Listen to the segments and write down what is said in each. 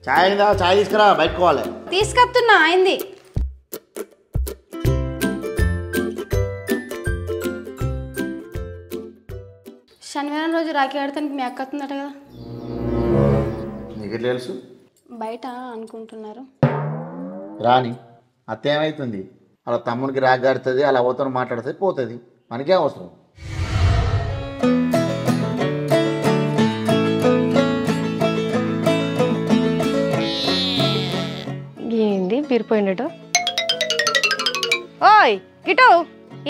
చాయ్ అయిందా? చాయ్ తీసుకురా, బయటకోవాలి. తీసుకొస్తున్నా, అయింది. శనివారం రోజు రాఖీ ఆడతానికి మీ అక్క వస్తుందట కదా? నీకు తెలుసు? బయట అనుకుంటున్నారు. రాని అత్త ఏమవుతుంది? అలా తమ్ముడికి రాఖీ ఆడుతుంది, అలా అవతల మాట్లాడుతుంది, పోతుంది. మనకే అవసరం. ఏంది బీరిపోయినట్టు? ఓయ్ గిటు,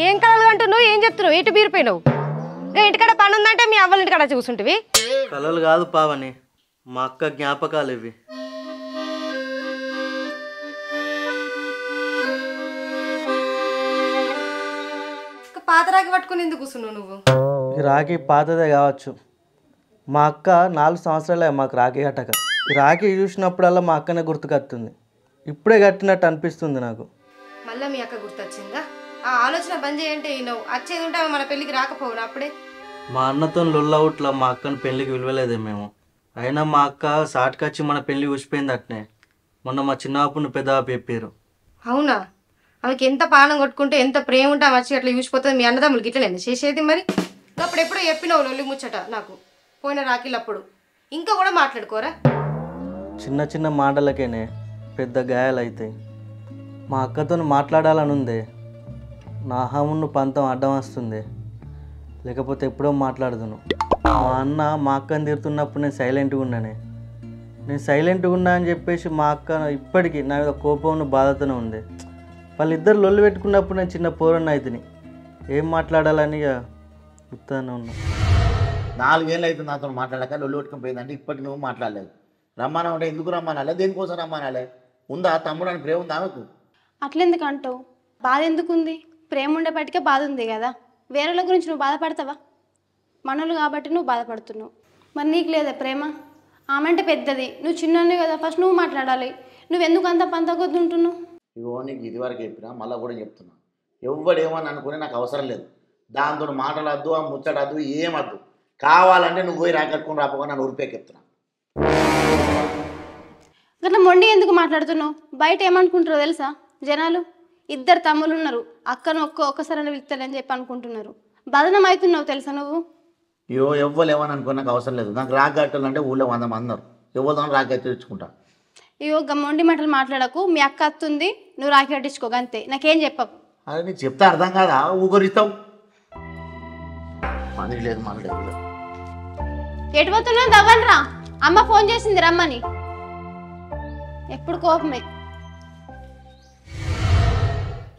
ఏం కలలు అంటున్నావు? ఏం చెప్తున్నావు? ఇటు బీరిపోయినావు? ఇంటికాడ పని ఉందంటే మీ అవ్వల ఇంటికాడ చూసుంటివి. కలలు కాదు పావని, మా అక్క జ్ఞాపకాలు ఇవి. పాత రాకి పట్టుకుని ఎందుకు కూర్చున్నావు నువ్వు? ఈ రాఖీ పాతదే కావచ్చు. మా అక్క 4 సంవత్సరాలే మాకు రాఖీ కట్టక. ఈ రాఖీ చూసినప్పుడల్లా మా అక్కనే గుర్తుకొస్తుంది. ఇప్పుడే కట్టినట్టు అనిపిస్తుంది నాకు. మళ్ళీ మీ అక్క గుర్తొచ్చిందా? ఆ ఆలోచన బంద్ చేయంటే ఈయనవు. వచ్చేది ఉంటే మన పెళ్ళికి రాకపోవును అప్పుడే. మా అన్నతో లొల్లవుట్లా మా అక్కని పెళ్ళికి విలువలేదే మేము. అయినా మా అక్క సాటుకొచ్చి మన పెళ్ళి ఊసిపోయింది అట్నే. మొన్న మా చిన్నప్పుని పెద్దవాపు చెప్పారు. అవునా? ఆమెకి ఎంత పానం కొట్టుకుంటే ఎంత ప్రేమ ఉంటే వచ్చి అట్లా చూసిపోతుంది. మీ అన్నదమ్ములకి ఇట్లలేండి చేసేది? మరి అప్పుడెప్పుడో చెప్పినావు లొల్లి ముచ్చట నాకు పోయిన రాఖీలప్పుడు. ఇంకా కూడా మాట్లాడుకోరా? చిన్న చిన్న మాటలకేనే పెద్ద గాయాలు అవుతాయి. మా అక్కతో మాట్లాడాలని ఉందే, నా అహమును పంతం అడ్డం వస్తుంది. లేకపోతే ఎప్పుడో మాట్లాడుదును. మా అన్న మా అక్కని తిడుతున్నప్పుడు నేను సైలెంట్గా ఉన్నానే. నేను సైలెంట్గా ఉన్నా అని చెప్పేసి మా అక్క ఇప్పటికీ నా మీద కోపం బాధతోనే ఉంది. వాళ్ళిద్దరు లొల్లు పెట్టుకున్నప్పుడు నేను చిన్న పోరన్న అవుతుంది. ఏం మాట్లాడాలని ఉత్తానే ఉన్నా. 4 ఏళ్ళు అవుతుంది నాతో మాట్లాడక, లొల్లు పెట్టుకుని పోయిందంటే ఇప్పటికి నువ్వు మాట్లాడలేదు. రమ్మన్నా ఉంటే ఎందుకు రమ్మనాలే? దేనికోసం రమ్మనాలే? ఉందా తమ్ముడు అని ప్రేమ ఉందా ఆమెకు? అట్లెందుకు అంటావు? బాధ ఎందుకుంది? ప్రేమ ఉండేపటికే బాధ ఉంది కదా. వేరేల గురించి నువ్వు బాధపడతావా? మనోళ్ళు కాబట్టి నువ్వు బాధపడుతున్నావు. మరి నీకు లేదా ప్రేమ? ఆమె అంటే పెద్దది, నువ్వు చిన్నోనే కదా. ఫస్ట్ నువ్వు మాట్లాడాలి. నువ్వెందుకు అంత పంతకొద్దు ఉంటున్నావు? ఇవో నీకు ఇదివరకు చెప్పినా, మళ్ళీ కూడా చెప్తున్నా. ఎవడేమని అనుకునే నాకు అవసరం లేదు. దాంతో మాటలద్దు, ఆ ముచ్చటద్దు, ఏమద్దు. కావాలంటే నువ్వు పోయి రాకట్టుకుని రాపోగా నన్ను ఉరిపేకెత్తున్నా. అట్లా మొండి ఎందుకు మాట్లాడుతున్నావు? బయట ఏమనుకుంటారో తెలుసా జనాలు? 2 తమ్ముళ్ళు ఉన్నారు, అక్కను ఒక్కసారి పిలుస్తాడని చెప్పి అనుకుంటున్నారు. బదనం అవుతున్నావు తెలుసా నువ్వు? అయ్యో ఎవ్వలేమని అనుకుని నాకు అవసరం లేదు. నాకు రాకట్టలు అంటే ఊళ్ళో 100 మంది ఉన్నారు. ఎవరితో రాకట్టి తెచ్చుకుంటా. అయ్యో మొండి మాటలు మాట్లాడకు. మీ అక్క అత్తుంది, నువ్వు రాఖీ కట్టించుకో అంతే. నాకేం చెప్పకు. అదే నీకు చెప్తే అర్థం కాదా? ఊగరిస్తావు. పని లేదు మన లేదు. ఎటు పోతున్నావు? దవ్వనరా, అమ్మ ఫోన్ చేసింది రమ్మని. ఎప్పుడు కోపమే.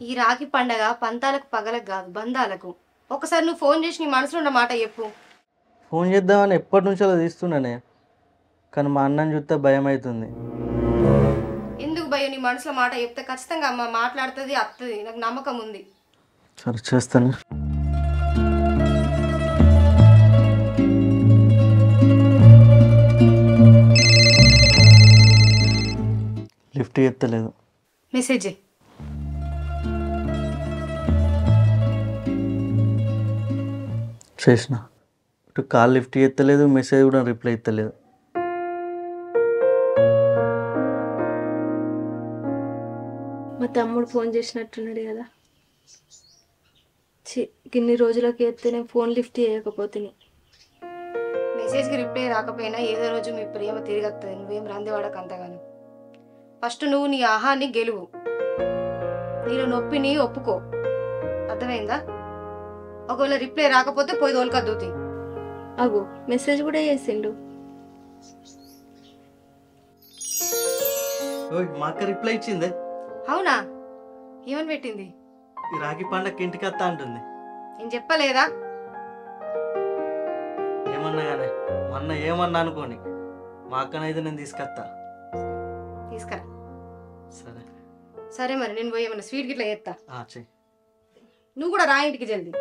ఈ రాఖీ పండగ పంతాలకు పగలకు కాదు, బంధాలకు. ఒకసారి నువ్వు ఫోన్ చేసి నీ మనసులో ఉన్న మాట చెప్పు. ఫోన్ చేద్దామని ఎప్పటి నుంచో అలా తీస్తున్నానే, కానీ మా అన్నని చూస్తే భయం అవుతుంది. ఎందుకు భయం? నీ మనసులో మాట చెప్తే ఖచ్చితంగా అమ్మ మాట్లాడుతుంది, అత్తది. నాకు నమ్మకం ఉంది. సరే చేస్తాను. లిఫ్ట్ ఎత్తలేదు. మెసేజ్ చేసిన. ఇటు కాల్ లిఫ్ట్ ఎత్తలేదు, మెసేజ్ కూడా రిప్లై ఎత్తలేదు. మా తమ్ముడు ఫోన్ చేసినట్టున్నాడు కదా. ఇన్ని రోజులకి ఎత్తే నేను ఫోన్ లిఫ్ట్ చేయకపోతే మెసేజ్కి రిప్లై రాకపోయినా ఏదో రోజు మీ ప్రేమ తిరిగి వస్తుంది. నువ్వేం రందివాడకు అంతగాను. ఫస్ట్ నువ్వు నీ ఆహాన్ని గెలువు, నీలో నొప్పిని ఒప్పుకో. అర్థమైందా? ఒకవేళ రిప్లై రాకపోతే పోయి తోలుకద్దుతి. అగో మెసేజ్ కూడా చేసిండు. మా అక్క రిప్లై ఇచ్చిందే. అవునా? ఏమని పెట్టింది? ఈ రాఖీ పండగకి ఇంటికి వస్తా అంటుంది. నేను చెప్పలేదా? ఏమన్నా కానీ మొన్న ఏమన్నా అనుకోని మా అక్కనైతే నేను తీసుకొస్తా. తీసుకురా. సరే సరే మరి నేను పోయి ఏమన్నా స్వీట్ గిట్లా చేస్తా. చెయ్యి. నువ్వు కూడా రా ఇంటికి జల్దీ.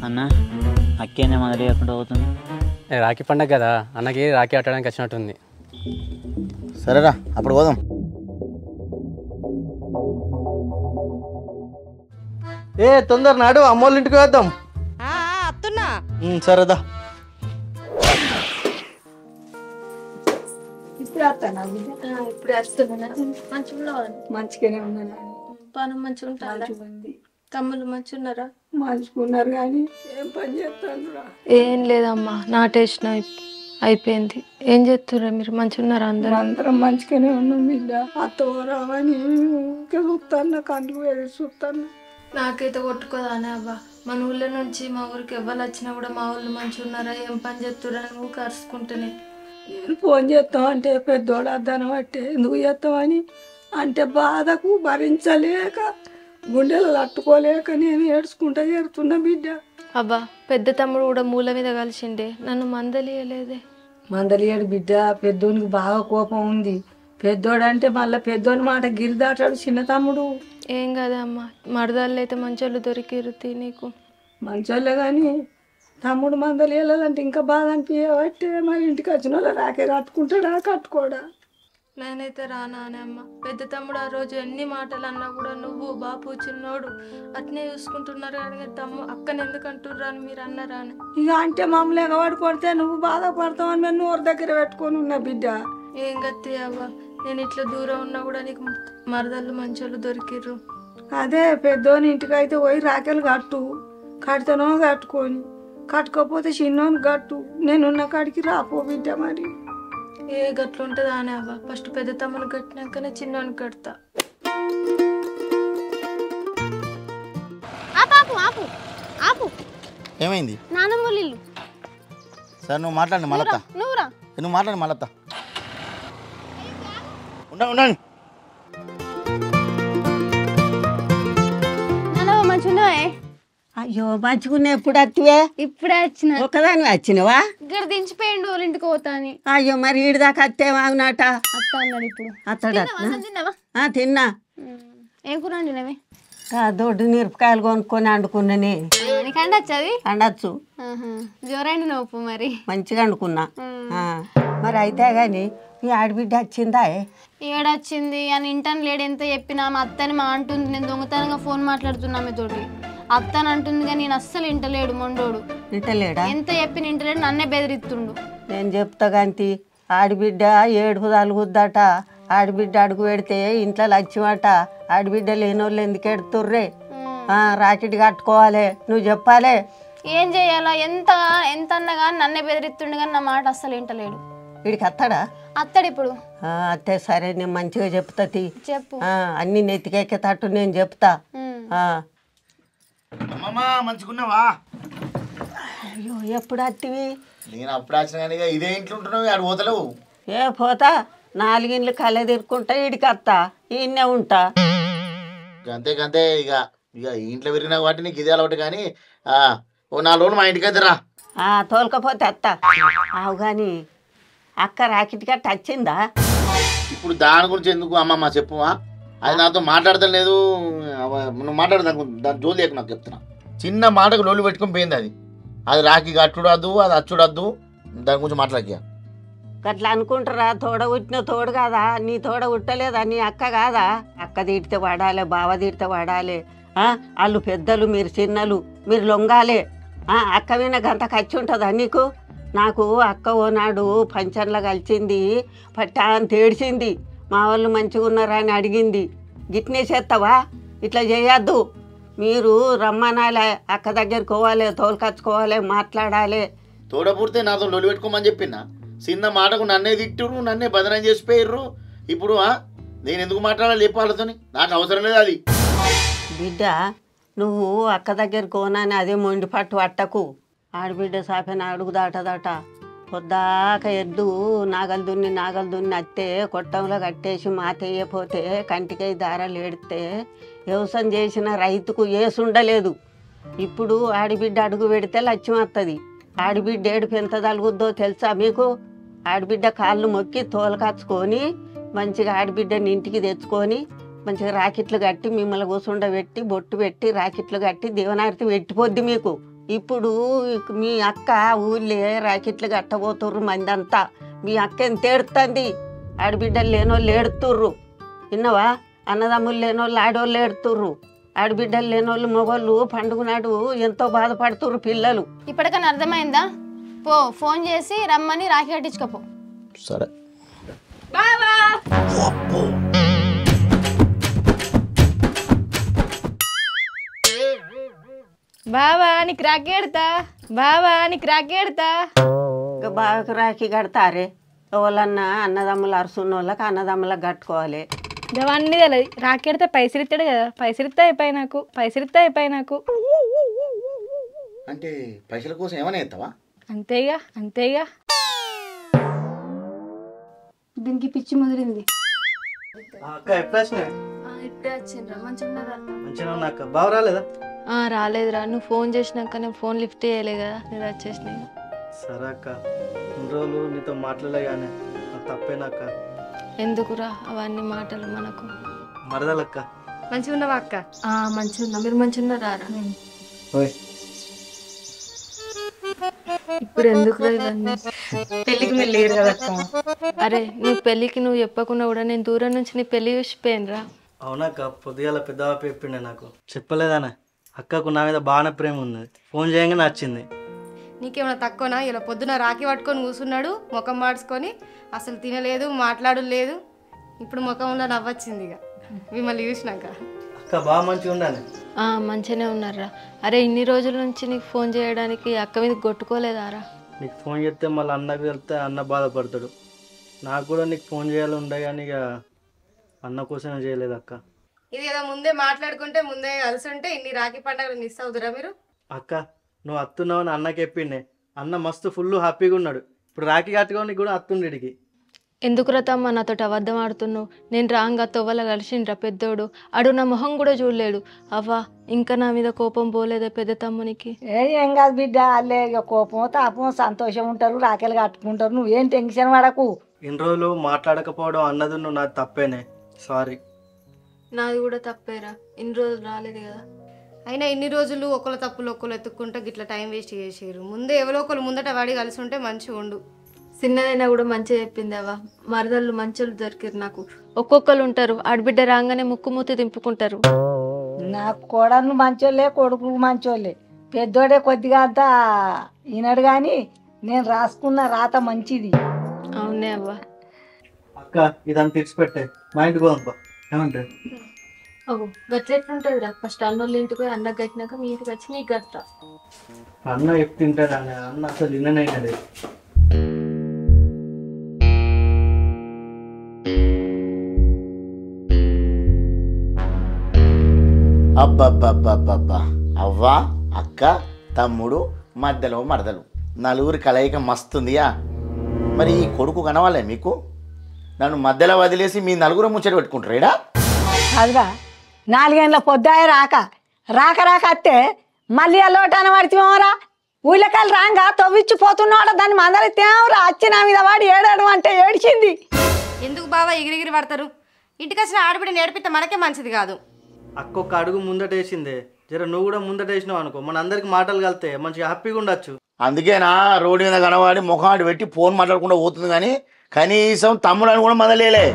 అన్న అక్కేనే మొదలు అవుతుంది. రాఖీ పండగ కదా, అన్నకి రాఖీ ఆడడానికి వచ్చినట్టుంది. సరేరా అప్పుడు పోదాం. తొందర నాడు అమ్మోళ్ళ ఇంటికి వేద్దాం. అత్తున్నా సరేదా. ఇప్పుడు వస్తున్నా. మంచిగానే ఉన్నాను. పానం మంచిగా ఉంటారా? తమ్ముళ్ళు మంచిగా ఉన్నారా? మంచుకున్నారు కానీ ఏం పని చేస్తాను. ఏం లేదమ్మా, నాటేసిన అయిపోయింది. ఏం చేస్తుర్రా మీరు? మంచిగా ఉన్నారా అందరూ? అందరం మంచిగానే ఉన్నాం బిడ్డ. అత్తవరావని చూస్తాను, కండ్లు వేసి చూస్తాను. నాకైతే కొట్టుకోదానే అబ్బా. మన ఊళ్ళో నుంచి మా ఊరికి ఎవ్వరు వచ్చినా కూడా మా ఊళ్ళు మంచిగా ఉన్నారా, ఏం పని చేస్తుర్రా అని ఊరికి అరుచుకుంటేనే. నేను ఫోన్ చేస్తాం అంటే పెద్దోడు అద్దనం అంటే ఎందుకు చేస్తామని అంటే బాధకు భరించలేక గుండెలు తట్టుకోలేక నేను ఏడ్చుకుంటా చేరుతున్నా బిడ్డ. అబ్బా, పెద్ద తమ్ముడు కూడా మూల మీద కలిసిండే, నన్ను మందలియలేదే. మందలియాడు బిడ్డ. పెద్దోనికి బాగా కోపం ఉంది. పెద్దోడు అంటే మళ్ళీ పెద్దోని మాట గిరిదాటాడు చిన్న తమ్ముడు. ఏం కదా అమ్మా, మరదళ్ళు అయితే మంచోళ్ళు దొరికిరుతి నీకు. మంచోళ్ళే కానీ తమ్ముడు మందలు వెళ్ళాలంటే ఇంకా బాధ అనిపించబట్టే మరి ఇంటికి వచ్చిన వాళ్ళు రాకే కట్టుకుంటాడా కట్టుకోడా. నేనైతే రానా అని అమ్మ. పెద్ద తమ్ముడు ఆ రోజు ఎన్ని మాటలు అన్నా కూడా నువ్వు బాపు చిన్నోడు అట్నే చూసుకుంటున్నారు కానీ అక్కని ఎందుకు అంటుర్రా అని మీరు అన్నారా అని. ఇక అంటే మమ్మల్ని ఎగవాడు కొడితే నువ్వు బాధపడతావని మేము నోరు దగ్గర పెట్టుకొని ఉన్నా బిడ్డ. ఏం గత్తి అవ్వ, నేను ఇట్లా దూరం ఉన్నా కూడా నీకు మరదళ్ళు మంచోళ్ళు దొరికిర్రు. అదే పెద్దోని ఇంటికి అయితే పోయి రాకెలు కట్టు, కడితేనో కట్టుకొని, కట్టుకోకపోతే చిన్నోని కట్టు. నేనున్న కాడికి రాపో బిడ్డ. మరి ఏ గట్లుంటుందా అని అవ్వ, ఫస్ట్ పెద్ద తమ్ముని కట్టినాకనే చిన్నోని కడతా. ఏమైంది? నానమ్మోళ్ళ ఇల్లు. సరే నువ్వు మాట్లాడి మళ్ళా. నువ్వు మాట్లాడి మళ్ళా. ఉండండి. నానమ్మ మంచిగా అయ్యో మంచుకున్నా. ఎప్పుడు వస్తువే? ఇప్పుడే వచ్చిన. ఒకదాని వచ్చినవా? ఇక్కడ దించిపోయిండు వాళ్ళ ఇంటికి పోతా అని. అయ్యో మరి ఈడి దాకా అత్తేమాగునాట. అత్త అన్నాడు ఇప్పుడు. అత్తడా? తిన్నా. ఏం కూర వండినవి? దొడ్డు మిరపకాయలు కొనుక్కొని వండుకున్నానే. నీకండి వచ్చది? వండచ్చు. జోరండి నవ్వు మరి. మంచిగా వండుకున్నా. మరి అయితే గాని ఈ ఆడబిడ్డ వచ్చిందా? ఏడొచ్చింది అని ఇంటని లేడు. ఎంత చెప్పినా మా అత్తని మా అంటుంది. నేను దొంగతనంగా ఫోన్ మాట్లాడుతున్నా తోటి. అత్తని అంటుంది కానీ నేను అస్సలు ఇంటలేడు మొండోడు. ఇంటలేడా? ఎంత చెప్పిన ఇంటలేడు, నన్నే బెదిరిస్తుండు. నేను చెప్తా గాంతి, ఆడబిడ్డ ఏడుపు తలుగుద్దట. ఆడబిడ్డ అడుగు పెడితే ఇంట్లో లక్ష్యమట. ఆడబిడ్డ లేనోళ్ళు ఎందుకు ఎడుతుర్రే? రాకెట్ కట్టుకోవాలి, నువ్వు చెప్పాలే. ఏం చెయ్యాలా? ఎంత అన్నా కానీ నన్నే బెదిరిస్తుండు కానీ నా మాట అస్సలు ఇంటలేడు. వీడికి అత్తడా? అత్తడు ఇప్పుడు. అత్తే సరే, నేను మంచిగా చెప్తా. చెప్పు. అన్ని నెత్తికెక్కేటట్టు నేను చెప్తా. మంచుకున్నావా? అయ్యో ఎప్పుడు అత్తివి? నేను అప్పుడు వచ్చిన కానీ ఇదే ఇంట్లో ఉంటున్నావు, ఆడు పోతలేవు. ఏ పోతా, 4 ఇండ్లు కళ్ళ తిరుక్కుంటా ఈడికి అత్తా, ఈయన్నే ఉంటా. అంతే ఇక ఇంట్లో పెరిగినా కాబట్టి నీకు ఇదే అలవాటు. కానీ ఓ 4 రోజులు మా ఇంటికి వద్దురా. తోలకపోతే అత్త. అవు కానీ అక్క రాకెట్ గట్ట వచ్చిందా? ఇప్పుడు దాని గురించి ఎందుకు అమ్మమ్మ చెప్పుమా. అది నాతో మాట్లాడతలేదు. నువ్వు మాట్లాడదు దాని జోలి లేక నాకు చెప్తున్నా. చిన్న మాటకు లోలు పెట్టుకుని పోయింది. అది రాఖీ కట్టుడద్దు, అది అచ్చుడద్దు. దాని గురించి మాట్లాడక అట్లా అనుకుంటారా? తోడ ఉట్టిన తోడు కాదా? నీ తోడ ఉట్టలేదా? నీ అక్క కాదా? అక్క తీడితే పడాలి, బావ తీడితే పడాలి. వాళ్ళు పెద్దలు, మీరు చిన్నలు, మీరు లొంగాలే. అక్క మీద గంత ఖర్చు ఉంటుందా నీకు? నాకు అక్క ఓనాడు పంచంలో కలిసింది, పట్టా అని తేడిచింది. మా వాళ్ళు మంచిగా ఉన్నారా అని అడిగింది. గిట్నే చేస్తావా? ఇట్లా చేయొద్దు. మీరు రమ్మనాలే, అక్క దగ్గరికి పోవాలి, తోలుకచ్చుకోవాలి, మాట్లాడాలి. తోడపుడితే నాతో లొలి పెట్టుకోమని చెప్పిన. చిన్న మాటకు నన్నే తిట్టురు, నన్నే బదనం చేసిపోయిర్రు. ఇప్పుడు నేను ఎందుకు మాట్లాడాలి చెప్పు వాళ్ళతోని? నాకు అవసరం లేదు అది. బిడ్డ, నువ్వు అక్క దగ్గరికి పోనని అదే మొండి పట్టు పట్టకు. ఆడబిడ్డ సాపెన అడుగు దాటదట. పొద్దాక ఎద్దు నాగలు దున్ని అత్తే కొట్టంలో కట్టేసి మాతయ్యపోతే కంటికై దారాలు ఏడితే వ్యవసాయం చేసిన రైతుకు ఏసుండలేదు. ఇప్పుడు ఆడబిడ్డ అడుగు పెడితే లక్ష్యం వస్తుంది. ఆడబిడ్డ ఏడుపు ఎంత తలుగుద్దో తెలుసా మీకు? ఆడబిడ్డ కాళ్ళు మొక్కి తోలకచ్చుకొని మంచిగా ఆడబిడ్డని ఇంటికి తెచ్చుకొని మంచిగా రాకెట్లు కట్టి మిమ్మల్ని కూసుండబెట్టి బొట్టు పెట్టి రాకెట్లు కట్టి దీవనారతి పెట్టిపోద్ది మీకు. ఇప్పుడు మీ అక్క ఊళ్ళే రాకెట్లు కట్టబోతుర్రు మందంతా. మీ అక్క ఎంత ఏడుతుంది, ఆడబిడ్డలు లేనోళ్ళు ఏడుతుర్రు. విన్నావా? అన్నదమ్ములు లేనోళ్ళు ఆడోళ్ళు ఏడుతుర్రు, ఆడబిడ్డలు లేనోళ్ళు మొగోళ్ళు పండుగ నాడు ఎంతో బాధపడుతుర్రు పిల్లలు. ఇప్పటికన్నా అర్థమైందా? పో ఫోన్ చేసి రమ్మని రాఖీ కట్టించుకోపో. సరే బావా నీకు రాకెడతా, బావా నీకు రాకెడతా. ఇంకా బాగా రాఖీ కడతారే. ఎవరన్నా అన్నదమ్ములు అరుసున్న వాళ్ళకి అన్నదమ్ములకు కట్టుకోవాలి. అవన్నీ తెలియదు. రాకెడితే పైసలు ఇస్తాడు కదా, పైసలు ఇస్తా అయిపోయి నాకు, పైసలు ఇస్తా అయిపోయి నాకు. అంటే పైసల కోసం ఏమైనా ఎత్తావా? అంతేగా అంతేగా. దీనికి పిచ్చి ముదిరింది. అక్క ఎప్పుడు వచ్చినాయి? ఇప్పుడే వచ్చిండ్రా, మంచిగా మంచిగా ఉన్నా అక్క. బాగా రాలేదా? రాలేదురా, నువ్వు ఫోన్ చేసినాక నేను ఫోన్ లిఫ్ట్ చేయలే కదా, నేను వచ్చేసినాయి. సరే అక్క, ఇన్ని రోజులు నీతో మాట్లాడలే కానీ నాకు తప్పేనక్క. ఎందుకురా అవన్నీ మాటలు మనకు? మరదలక్క మంచిగా ఉన్నావా అక్క? మంచిగా ఉన్నా. మీరు మంచిగా ఉన్నారా? ఇప్పుడు ఎందుకురా ఇవన్నీ? పెళ్ళికి మీరు లేరు కదా అక్క. అరే నువ్వు పెళ్ళికి నువ్వు చెప్పకుండా కూడా నేను దూరం నుంచి నీ పెళ్ళి చూసిపోయానురా. అవునక్క, పొద్దుగాల పెద్దవా చెప్పిండే నాకు. చెప్పలేదానే? అక్కకు నా మీద బాగానే ప్రేమ ఉంది, ఫోన్ చేయగానే నచ్చింది. నీకేమైనా తక్కువనా? ఇలా పొద్దున రాఖీ పట్టుకొని కూర్చున్నాడు, ముఖం మార్చుకొని, అసలు తినలేదు, మాట్లాడు లేదు. ఇప్పుడు ముఖంలో నవ్వొచ్చింది ఇక మిమ్మల్ని చూసినాక. అక్క బాగా మంచిగా ఉండాలి. మంచిగానే ఉన్నారా? అరే ఇన్ని రోజుల నుంచి నీకు ఫోన్ చేయడానికి అక్క మీద కొట్టుకోలేదారా? నీకు ఫోన్ చేస్తే మళ్ళీ అన్నకు వెళ్తే అన్న బాధపడతాడు. నాకు కూడా నీకు ఫోన్ చేయాలి ఉండే కానీ ఇక అన్న కోసమే చేయలేదు అక్క. ఇది ఏదో ముందే మాట్లాడుకుంటే ముందే కలిసి ఉంటే ఇన్ని రాఖీ పండుగలు మిస్ అవుతురా మీరు? అక్క నువ్వు అత్తున్నావని అన్నకి చెప్పిండే. అన్న మస్తు ఫుల్ హ్యాపీగా ఉన్నాడు. ఇప్పుడు రాఖీ కట్టుకోనికి కూడా అత్తుండికి. ఎందుకురా తమ్మ నాతో అబద్ధం ఆడుతున్నావు? నేను రాంగా తొవ్వల కలిసిండ్రా పెద్దోడు, అడు నా మొహం కూడా చూడలేడు. అవ్వా ఇంకా నా మీద కోపం పోలేదా పెద్ద తమ్మునికి? ఏం కాదు బిడ్డ, వాళ్ళే ఇక కోపం తాపం సంతోషం ఉంటారు, రాకెలు కట్టుకుంటారు. నువ్వేం టెన్షన్ పడకు. ఇన్ని రోజులు మాట్లాడకపోవడం అన్నది నువ్వు నాది తప్పేనే, సారీ. నాది కూడా తప్పేరా, ఇన్ని రోజులు రాలేదు కదా. అయినా ఇన్ని రోజులు ఒకళ్ళ తప్పులు ఒకళ్ళు ఎత్తుక్కుంటే గిట్లా టైం వేస్ట్ చేసారు. ముందే ఎవరో ఒకళ్ళు ముందట వాడి కలిసి ఉంటే మంచిగా ఉండు. చిన్నదైనా కూడా మంచిగా చెప్పింది అవ్వ. మరదళ్ళు మంచోళ్ళు దొరికారు నాకు. ఒక్కొక్కరు ఉంటారు, ఆడబిడ్డ రాగానే ముక్కు మూతి దింపుకుంటారు. నాకు కోడళ్ళు మంచోళ్ళే, కొడుకు మంచోళ్ళే. పెద్దోడే కొద్దిగా అంతా ఈనాడు కానీ నేను రాసుకున్న రాత మంచిది. అవునే అవ్వ. అక్క ఇదంతా తెచ్చిపెట్టే మా ఇంటికి పోదాంపా, ఏమంటే? అవు గట్ల ఎట్లుంటుంది రా? ఫస్ట్ అన్నోళ్ళ ఇంటికి పోయి అన్నకు కట్టినాక మీ ఇంటికి వచ్చి నీకు కట్టా. అన్న ఎప్పుడు తింటాడు అన్న, అన్న అసలు నిన్ననైనది. అబ్బబ్బబ్బబ్బబ్బా, అవ్వ అక్క తమ్ముడు మధ్యలో మరదలు నలుగురి కలయిక మస్తుందియా. మరి ఈ కొడుకు కనవాలే మీకు? నన్ను మధ్యలో వదిలేసి మీ నలుగురు ముచ్చట పెట్టుకుంటారు ఏడా? అదిగా 4 గంటల పొద్దాయ రాక రాక రాక అత్తే మళ్ళీ అల్లోటాన పడితేమోరా. ఊళ్ళకాయలు రాంగా తవ్విచ్చిపోతున్నాడు, దాన్ని మందలితేమరా వచ్చి నా మీద వాడి ఏడాడు అంటే ఏడిచింది. ఎందుకు బావా ఎగిరిగిరి పడతారు? ఇంటికి వచ్చిన ఆడబిడ్డ నేర్పితే మనకే మంచిది కాదు. అక్క ఒక అడుగు ముందటేసిందే, జర నువ్వు కూడా ముందటేసినావు అనుకో మన అందరికి మాటలు కలితే మంచిగా హ్యాపీగా ఉండొచ్చు. అందుకేనా రోడ్డు మీద కనవాడి ముఖాడు పెట్టి ఫోన్ మాట్లాడకుండా పోతుంది, కానీ కనీసం తమ్ముడు అని కూడా మందలేలే.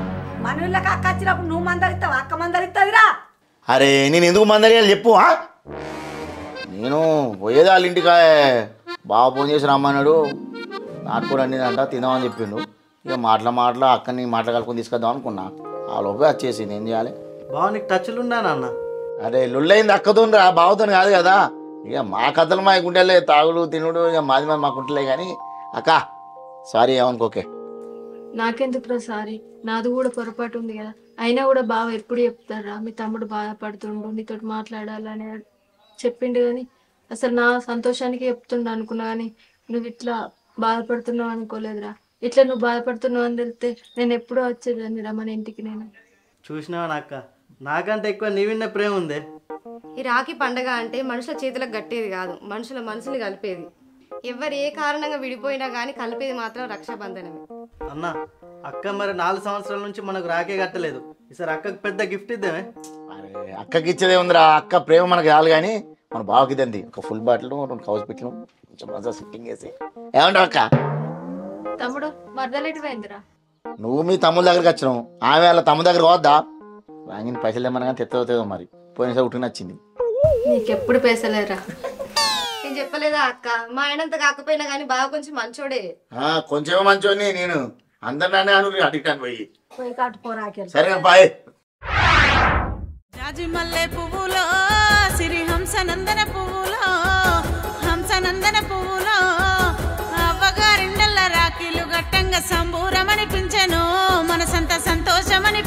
మన ఊళ్ళకి అక్క వచ్చినప్పుడు నువ్వు మందలిస్తావు, అక్క మందలిస్తుందిరా. అరే నేను ఎందుకు మందలియాలి చెప్పు? నేను పోయేది వాళ్ళ ఇంటికి. బాగా ఫోన్ చేసి రమ్మన్నాడు, నాటుకోడు అంట తిందామని చెప్పిండు. ఇక మాటల అక్కని మాటలు కలుపుకొని తీసుకొద్దాం అనుకున్నా. ఆ లోపే వచ్చేసింది, ఏం చేయాలి? బావ నీకు టచ్లు ఉన్నానా అన్న? అరే లొల్లైంది అక్కతోని బావతో కాదు కదా. ఇక మా కథలు మా గుంటెలే, తాగుడు తినుడు ఇక మాది మా గుంటలే. కానీ అక్క సారీ ఏమనుకోకే. నాకెందుకురా సారీ, నాది కూడా పొరపాటు ఉంది కదా. అయినా కూడా బావ ఎప్పుడు చెప్తారా మీ తమ్ముడు బాధపడుతుండు నీతో మాట్లాడాలని చెప్పిండు, కానీ అసలు నా సంతోషానికి చెప్తుండు అనుకున్నా. కానీ నువ్వు ఇట్లా బాధపడుతున్నావు అనుకోలేదురా. ఇట్లా నువ్వు బాధపడుతున్నావు అని తెలిస్తే నేను ఎప్పుడూ వచ్చేదాన్ని రా మన ఇంటికి. నేను చూసినావా అక్క, నాకంటే ఎక్కువ నీ విన్న ప్రేమ ఉంది. ఈ రాఖీ పండగ అంటే మనుషుల చేతులకు కట్టేది కాదు, మనుషుల మనసుని కలిపేది. ఎవరు ఏ కారణంగా విడిపోయినా కానీ కలిపేది మాత్రం రక్షాబంధనమే. అన్న అక్క మరి 4 సంవత్సరాల నుంచి మనకు రాఖీ కట్టలేదు, ఈసారి అక్కకు పెద్ద గిఫ్ట్ ఇద్దామే. అరే అక్కకి ఇచ్చేదే ఉందిరా, అక్క ప్రేమ మనకు చాలు. కానీ మన బావకి ఇదండి ఒక ఫుల్ బాటిల్ 2 కౌస్ పెట్టినాం కొంచెం మజా సిట్టింగ్ వేసి ఏమంటావు అక్క? తమ్ముడు మర్దలేటి పోయిందిరా? నువ్వు మీ తమ్ముల దగ్గరికి వచ్చినావు, ఆమె వాళ్ళ తమ్ముల దగ్గర పోద్దా? వాంగిన పైసలు ఏమన్నా కానీ తెత్తవుతుందో మరి, పోయినసారి ఉట్టుకుని వచ్చింది. నీకెప్పుడు పైసలేరా? నేను చెప్పలేదా అక్క, మా ఆయనంత కాకపోయినా కానీ బాగా కొంచెం మంచోడే. కొంచెమే మంచోని, నేను అందరినీ అడిగాను పోయి పోయి కట్టుకోరాకే. సరే బాయ్. జాజి మల్లె పువ్వులో సిరి హంసనందన పువ్వులో హంసనందన పువ్వులో అవ్వగారిండల్ల రాఖీలు గట్టంగా సంబూరమనిపించెను, మనసంత సంతోషమని